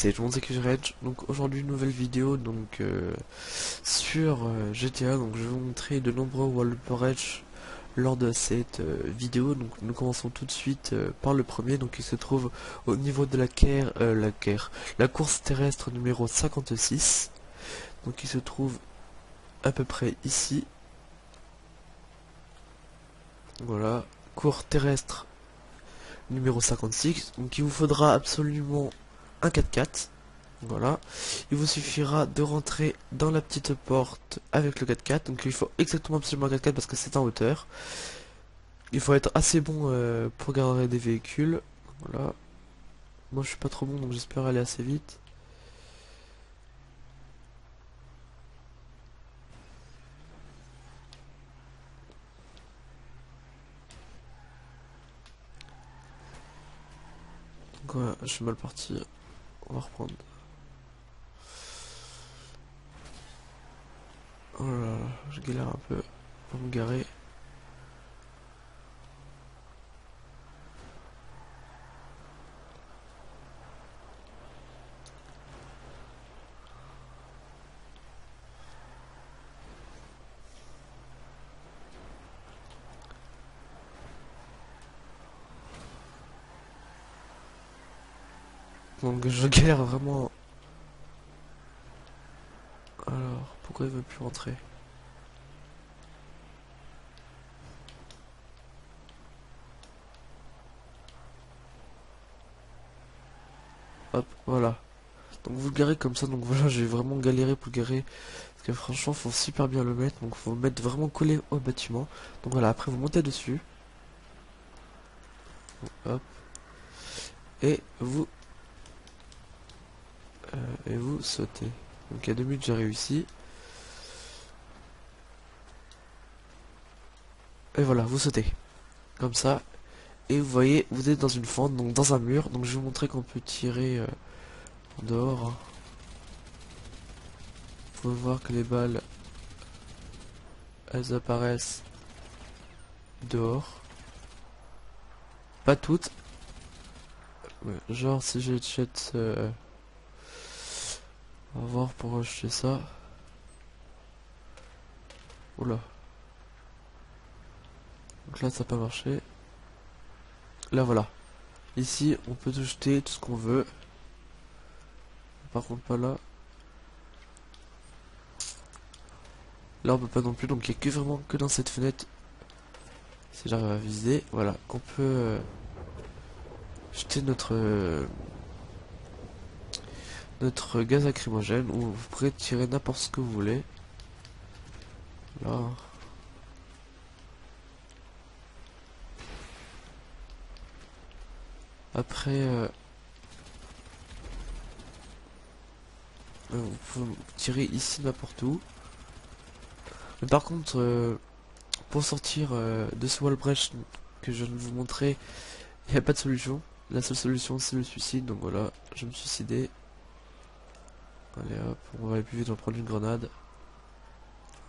c'est John Rage. Donc aujourd'hui une nouvelle vidéo donc sur GTA. Donc je vais vous montrer de nombreux wall breach lors de cette vidéo. Donc nous commençons tout de suite par le premier. Donc il se trouve au niveau de la course terrestre numéro 56. Donc il se trouve à peu près ici. Voilà, course terrestre numéro 56. Donc il vous faudra absolument un 4x4. Voilà, il vous suffira de rentrer dans la petite porte avec le 4x4. Donc il faut exactement absolument un 4x4 parce que c'est en hauteur. Il faut être assez bon pour garder des véhicules. Voilà, moi je suis pas trop bon donc j'espère aller assez vite. Donc voilà, je suis mal parti. On va reprendre. Oh là là, je galère un peu pour me garer. Donc je galère vraiment. Alors, pourquoi il veut plus rentrer? Hop, voilà. Donc vous le garez comme ça, donc voilà, j'ai vraiment galéré pour le garer. Parce que franchement, faut super bien le mettre, donc faut le mettre vraiment collé au bâtiment. Donc voilà, après vous montez dessus. Hop. Et vous sautez. Donc il y a 2 minutes, j'ai réussi. Et voilà, vous sautez. Comme ça. Et vous voyez, vous êtes dans une fente, donc dans un mur. Donc je vais vous montrer qu'on peut tirer en dehors. Vous pouvez voir que les balles, elles apparaissent dehors. Pas toutes. Ouais, genre si je jette... on va voir pour rejeter ça. Oula. Donc là ça n'a pas marché. Là voilà. Ici on peut tout jeter, tout ce qu'on veut. Par contre pas là. Là on peut pas non plus, donc il n'y a que vraiment que dans cette fenêtre. Si j'arrive à viser, voilà, qu'on peut jeter notre gaz lacrymogène, ou vous pourrez tirer n'importe ce que vous voulez. Là. Après, vous pouvez tirer ici n'importe où. Mais par contre, pour sortir de ce wall breach que je viens de vous montrer, il n'y a pas de solution. La seule solution c'est le suicide, donc voilà, je vais me suicider. Allez hop, on va aller plus vite, on va prendre une grenade.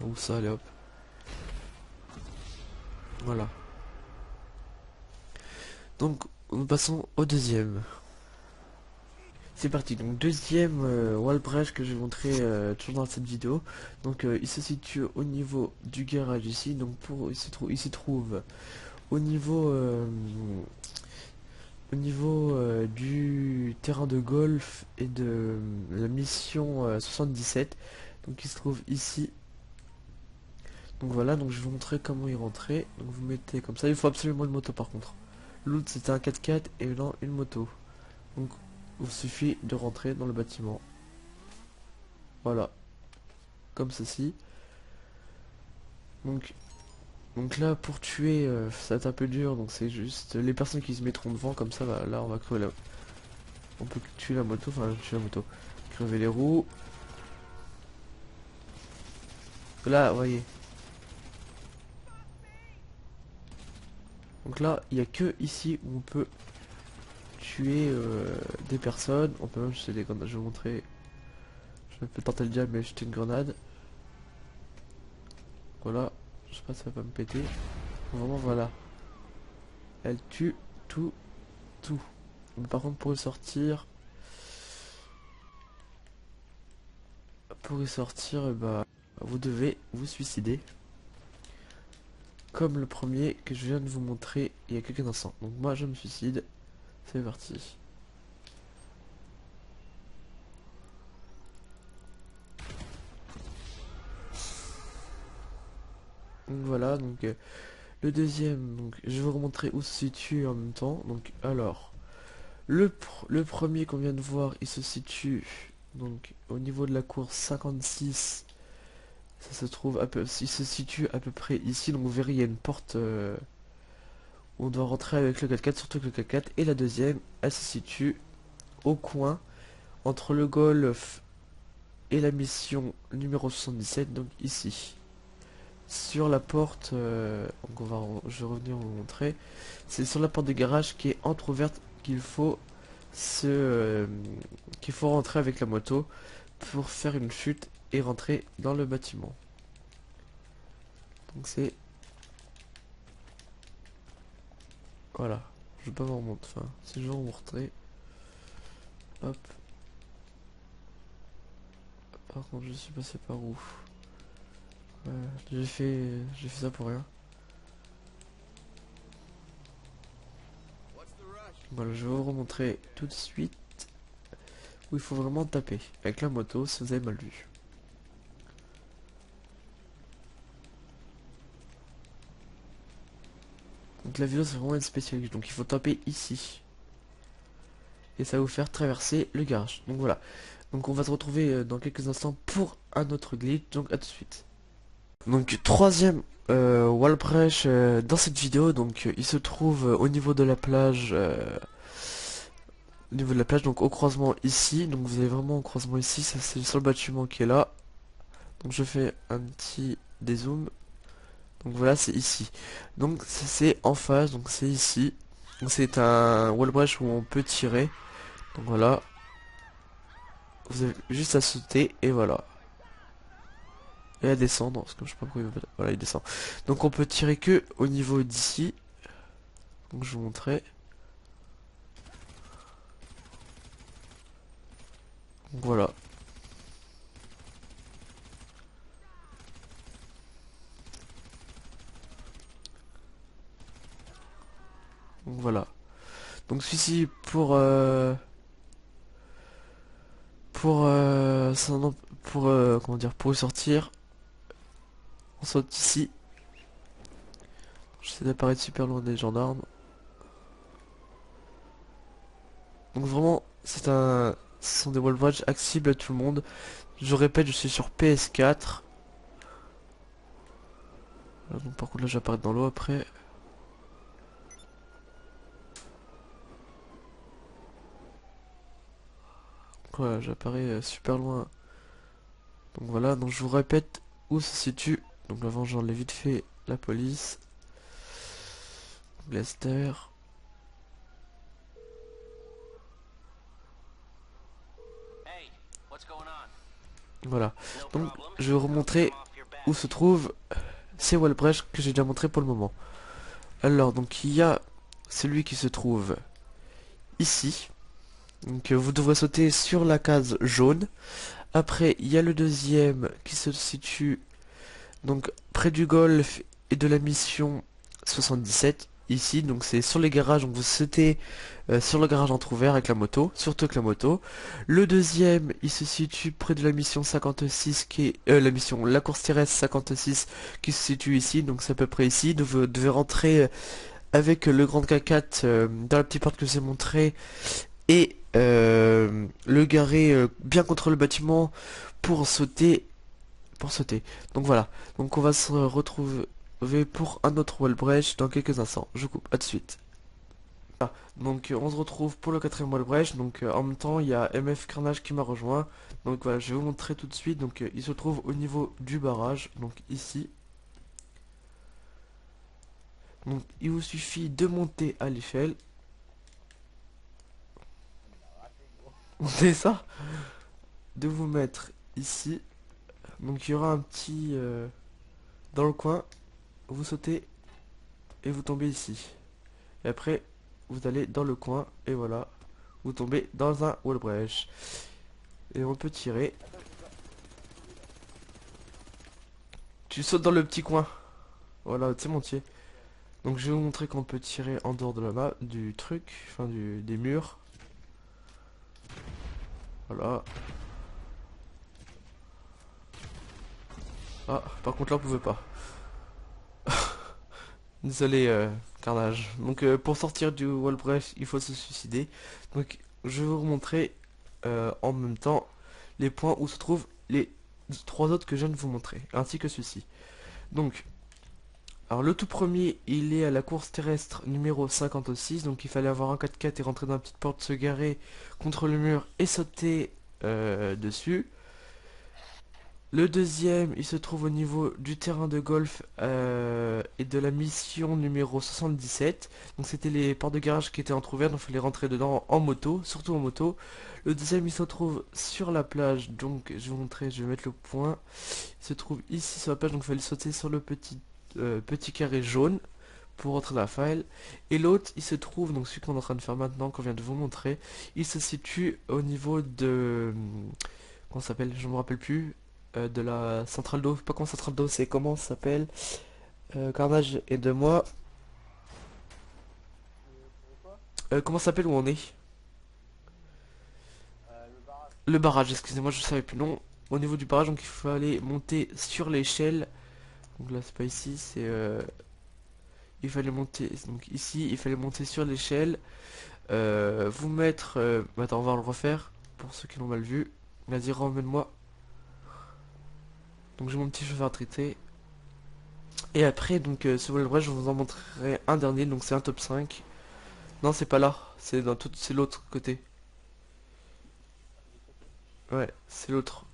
Où ça, allez hop. Voilà. Donc, nous passons au deuxième. C'est parti, donc deuxième wall breach que je vais montrer toujours dans cette vidéo. Donc il se situe au niveau du garage ici. Donc il se trouve au niveau du terrain de golf et de la mission 77. Donc il se trouve ici. Donc voilà, donc je vais vous montrer comment y rentrer. Donc vous mettez comme ça, il faut absolument une moto par contre. L'autre c'était un 4x4 et non une moto. Donc il suffit de rentrer dans le bâtiment. Voilà, comme ceci. Donc là pour tuer, ça va être un peu dur. Donc c'est juste les personnes qui se mettront devant comme ça. Bah, là on va crever la... On peut tuer la moto, enfin tuer la moto. Crever les roues. Là, vous voyez. Donc là, il n'y a que ici où on peut tuer des personnes. On peut même jeter des grenades. Je vais vous montrer. Je vais peut-être tenter le diable, mais jeter une grenade. Voilà. Je sais pas si ça va pas me péter. Vraiment, voilà. Elle tue tout. Mais par contre, pour le sortir, pour y sortir, vous devez vous suicider. Comme le premier que je viens de vous montrer il y a quelques instants. Donc moi je me suicide. C'est parti. Donc voilà, donc le deuxième, donc je vais vous montrer où se situe en même temps. Donc alors, le premier qu'on vient de voir, il se situe donc au niveau de la course 56. Ça se trouve il se situe à peu près ici. Donc vous verrez, il y a une porte où on doit rentrer avec le 4x4, surtout que le 4x4. Et la deuxième, elle se situe au coin entre le golf et la mission numéro 77, donc ici. Sur la porte, donc je vais revenir vous montrer. C'est sur la porte de garage qui est entrouverte qu'il faut rentrer avec la moto pour faire une chute et rentrer dans le bâtiment. Donc c'est voilà. Je vais pas vous remonter. Enfin, si je vais vous montrer. Hop. Par contre, je suis passé par où? J'ai fait ça pour rien. Voilà, je vais vous remontrer tout de suite où il faut vraiment taper avec la moto si vous avez mal vu. Donc la vidéo c'est vraiment une spéciale, donc il faut taper ici. Et ça va vous faire traverser le garage. Donc voilà. Donc on va se retrouver dans quelques instants pour un autre glitch. Donc à tout de suite. Donc troisième wall breach dans cette vidéo. Donc il se trouve au niveau de la plage. Au niveau de la plage, donc au croisement ici. Donc vous avez vraiment au croisement ici. Ça c'est sur le bâtiment qui est là. Donc je fais un petit dézoom. Donc voilà, c'est ici. Donc c'est en face, donc c'est ici. Donc c'est un wall breach où on peut tirer. Donc voilà. Vous avez juste à sauter et voilà. Et à descendre, parce que je sais pas pourquoi il veut pas... Voilà, il descend. Donc on peut tirer que au niveau d'ici. Donc je vous montrerai. Donc voilà. Donc voilà. Donc celui-ci comment dire, pour y sortir, on saute ici. J'essaie d'apparaître super loin des gendarmes. Donc vraiment, ce sont des wall bridge accessibles à tout le monde. Je répète, je suis sur PS4. Donc par contre là j'apparais dans l'eau après. Voilà, j'apparais super loin. Donc voilà, donc je vous répète où se situe. Donc avant j'enlève vite fait la police. Lester. Voilà. Donc je vais vous remontrer où se trouve ces wall breach que j'ai déjà montré pour le moment. Alors donc il y a celui qui se trouve ici. Donc vous devrez sauter sur la case jaune. Après il y a le deuxième qui se situe donc près du golf et de la mission 77 ici. Donc c'est sur les garages, donc vous sautez sur le garage entrouvert avec la moto, surtout avec la moto. Le deuxième il se situe près de la mission 56 qui est la course terrestre 56 qui se situe ici, donc c'est à peu près ici. Donc vous devez rentrer avec le grand K4 dans la petite porte que je vous ai montré et le garer bien contre le bâtiment pour sauter. Donc voilà. Donc on va se retrouver pour un autre wall breach dans quelques instants. Je coupe. À de suite. Ah, donc on se retrouve pour le quatrième wall breach. Donc en même temps il y a MF Carnage qui m'a rejoint. Donc voilà, je vais vous montrer tout de suite. Donc il se trouve au niveau du barrage. Donc ici. Donc il vous suffit de monter à l'échelle. Montez ça. De vous mettre ici. Donc il y aura un petit dans le coin, vous sautez et vous tombez ici. Et après vous allez dans le coin et voilà, vous tombez dans un wall breach. Et on peut tirer. Tu sautes dans le petit coin. Voilà, c'est mon tir. Donc je vais vous montrer qu'on peut tirer en dehors de la map, du truc, enfin des murs. Voilà. Ah, par contre là on pouvait pas. Désolé, carnage. Donc pour sortir du wall break, il faut se suicider. Donc je vais vous montrer en même temps les points où se trouvent les trois autres que je viens de vous montrer, ainsi que ceci. Donc, alors le tout premier, il est à la course terrestre numéro 56, donc il fallait avoir un 4x4 et rentrer dans la petite porte, se garer contre le mur et sauter dessus. Le deuxième, il se trouve au niveau du terrain de golf et de la mission numéro 77. Donc c'était les portes de garage qui étaient entrouvertes, donc il fallait rentrer dedans en moto, surtout en moto. Le deuxième, il se trouve sur la plage, donc je vais vous montrer, je vais mettre le point. Il se trouve ici sur la plage, donc il fallait sauter sur le petit carré jaune pour rentrer dans la file. Et l'autre, il se trouve, donc celui qu'on est en train de faire maintenant, qu'on vient de vous montrer, il se situe au niveau de... Comment ça s'appelle? Je me rappelle plus de la centrale d'eau, pas comment centrale d'eau, c'est comment ça s'appelle. Carnage et de moi. Comment ça s'appelle où on est? Le barrage, excusez-moi, je savais plus le nom. Au niveau du barrage, donc il fallait monter sur l'échelle. Donc là, c'est pas ici, c'est il fallait monter. Donc ici, il fallait monter sur l'échelle. Vous mettre. Attends, on va le refaire pour ceux qui l'ont mal vu. Vas-y, remène-moi. Donc j'ai mon petit chauffeur attitré. Et après, donc sur le vrai, je vous en montrerai un dernier. Donc c'est un top 5. Non, c'est pas là. C'est dans tout, c'est l'autre côté. Ouais, c'est l'autre.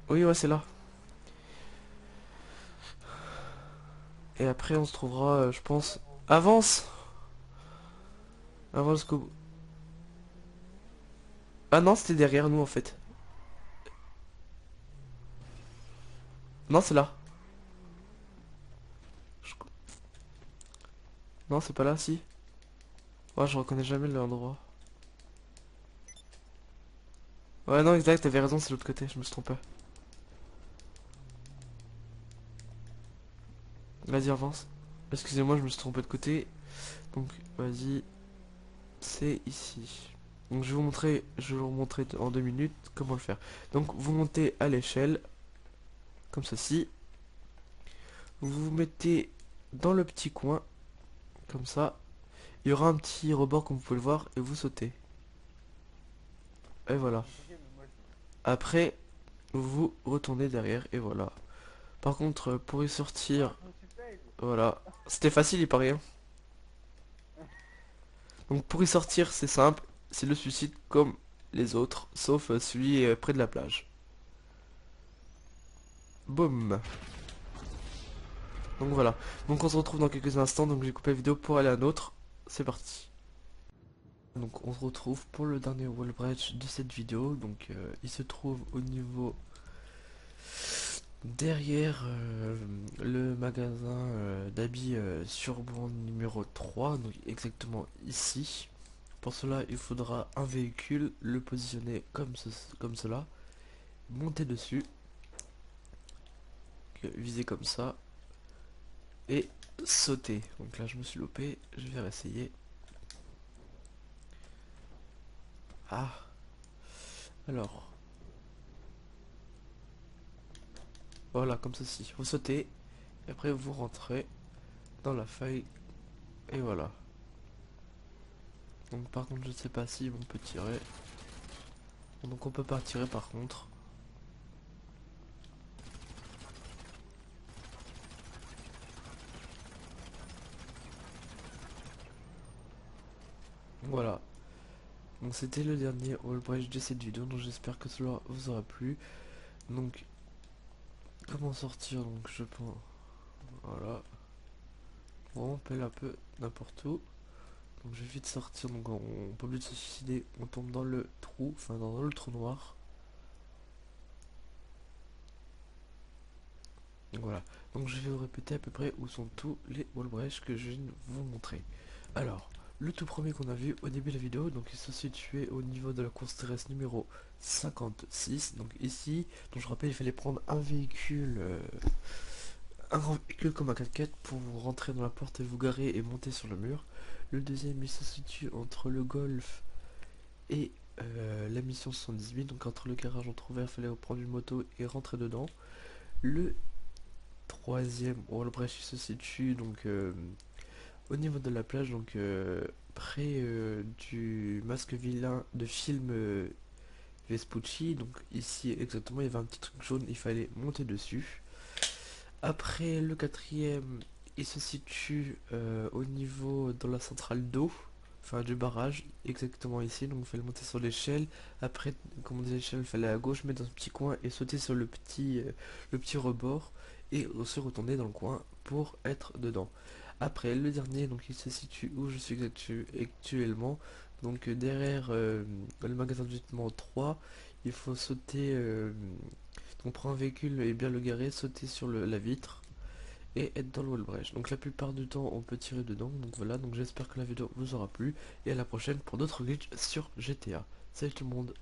Oui, ouais, c'est là. Et après, on se trouvera, je pense. Avance! Avance qu'au... Ah non, c'était derrière nous en fait. Non, c'est là. Je- Non, c'est pas là, si. Ouais, je reconnais jamais l'endroit. Ouais, non, exact, t'avais raison, c'est l'autre côté, je me suis trompé. Vas-y, avance. Excusez-moi, je me suis trompé de côté. Donc, vas-y, c'est ici. Donc, je vais vous montrer en 2 minutes comment le faire. Donc, vous montez à l'échelle, comme ceci. Vous vous mettez dans le petit coin, comme ça. Il y aura un petit rebord, comme vous pouvez le voir, et vous sautez. Et voilà. Après, vous retournez derrière, et voilà. Par contre, pour y sortir, voilà. C'était facile, il paraît, hein. Donc pour y sortir, c'est simple, c'est le suicide comme les autres, sauf celui près de la plage. Boum. Donc voilà. Donc on se retrouve dans quelques instants, donc j'ai coupé la vidéo pour aller à un autre. C'est parti. Donc on se retrouve pour le dernier wall break de cette vidéo. Donc il se trouve au niveau derrière le magasin d'habits sur Bourg numéro 3, donc exactement ici. Pour cela, il faudra un véhicule, le positionner comme cela, monter dessus, viser comme ça, et sauter. Donc là, je me suis loupé, je vais réessayer. Ah, alors, voilà, comme ceci. Vous sautez, et après vous rentrez dans la faille, et voilà. Donc par contre, je ne sais pas si on peut tirer. Donc on peut pas tirer par contre. Voilà. Donc c'était le dernier wall break de cette vidéo, donc j'espère que cela vous aura plu. Donc comment sortir, donc je pense, voilà, bon, on pèle un peu n'importe où. Donc je vais vite sortir, donc on peut plus de se suicider, on tombe dans le trou, enfin dans le trou noir. Donc voilà, donc je vais vous répéter à peu près où sont tous les wall breaks que je viens de vous montrer. Alors, le tout premier qu'on a vu au début de la vidéo, donc il se situait au niveau de la course terrestre numéro 56. Donc ici, donc je rappelle, il fallait prendre un véhicule comme un 4x4 pour vous rentrer dans la porte et vous garer et monter sur le mur. Le deuxième, il se situe entre le Golf et la mission 78, donc entre le garage entrouvert, il fallait prendre une moto et rentrer dedans. Le troisième, Wallbrecht, il se situe donc au niveau de la plage, donc près du masque vilain de film Vespucci. Donc ici exactement, il y avait un petit truc jaune, il fallait monter dessus. Après le quatrième, il se situe au niveau de la centrale d'eau, enfin du barrage, exactement ici. Donc il fallait monter sur l'échelle. Après, comme on disait, l'échelle, il fallait à gauche, mettre dans un petit coin et sauter sur le petit rebord et se retourner dans le coin pour être dedans. Après le dernier, donc il se situe où je suis actuellement, donc derrière le magasin de vêtements 3, il faut sauter. On prend un véhicule et bien le garer, sauter sur la vitre et être dans le wall-bridge. Donc la plupart du temps on peut tirer dedans. Donc voilà, donc j'espère que la vidéo vous aura plu et à la prochaine pour d'autres glitches sur GTA. Salut tout le monde.